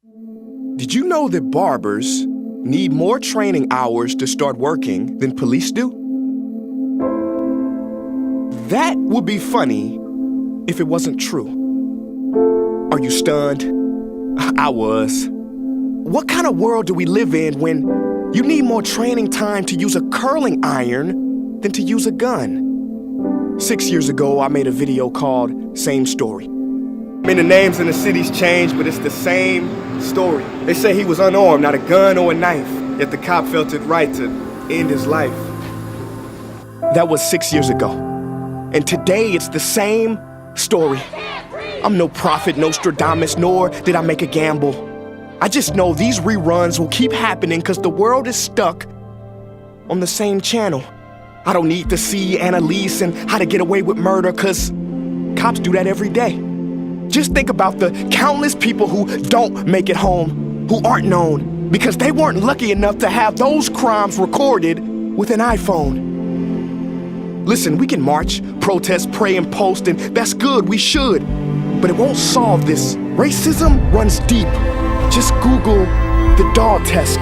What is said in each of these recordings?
Did you know that barbers need more training hours to start working than police do? That would be funny if it wasn't true. Are you stunned? I was. What kind of world do we live in when you need more training time to use a curling iron than to use a gun? 6 years ago, I made a video called Same Story. I mean, the names in the cities changed, but it's the same story. They say he was unarmed, not a gun or a knife, yet the cop felt it right to end his life. That was 6 years ago. And today, it's the same story. I'm no prophet, Nostradamus, nor did I make a gamble. I just know these reruns will keep happening because the world is stuck on the same channel. I don't need to see Annalise and How to Get Away with Murder because cops do that every day. Just think about the countless people who don't make it home, who aren't known, because they weren't lucky enough to have those crimes recorded with an iPhone. Listen, we can march, protest, pray, and post, and that's good, we should. But it won't solve this. Racism runs deep. Just Google the doll test.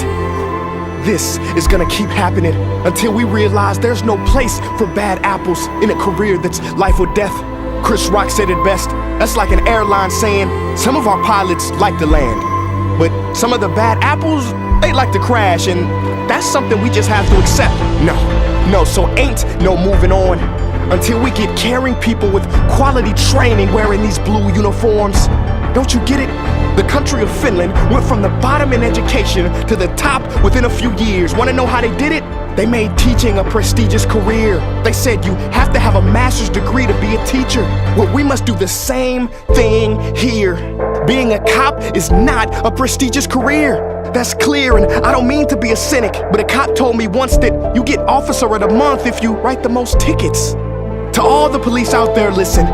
This is gonna keep happening until we realize there's no place for bad apples in a career that's life or death. Chris Rock said it best. That's like an airline saying, some of our pilots like to land, but some of the bad apples, they like to crash, and that's something we just have to accept. No, so ain't no moving on until we get caring people with quality training wearing these blue uniforms. Don't you get it? The country of Finland went from the bottom in education to the top within a few years. Want to know how they did it? They made teaching a prestigious career. They said you have to have a master's degree to be a teacher. Well, we must do the same thing here. Being a cop is not a prestigious career. That's clear, and I don't mean to be a cynic, but a cop told me once that you get officer of the month if you write the most tickets. To all the police out there, listen,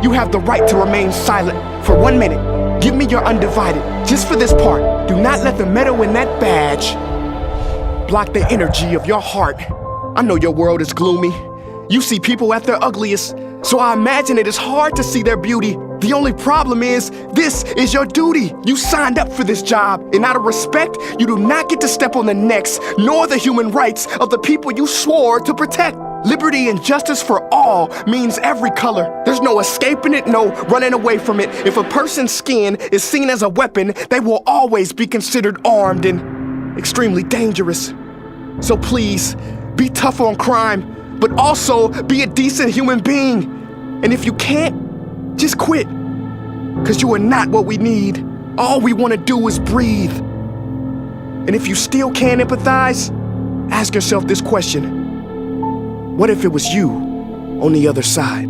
you have the right to remain silent for 1 minute. Give me your undivided, just for this part. Do not let the metal in that badge block the energy of your heart. I know your world is gloomy. You see people at their ugliest, so I imagine it is hard to see their beauty. The only problem is, this is your duty. You signed up for this job, and out of respect, you do not get to step on the necks, nor the human rights of the people you swore to protect. Liberty and justice for all means every color. There's no escaping it, no running away from it. If a person's skin is seen as a weapon, they will always be considered armed and extremely dangerous. So please, be tough on crime, but also be a decent human being. And if you can't, just quit. Because you are not what we need. All we want to do is breathe. And if you still can't empathize, ask yourself this question. What if it was you on the other side?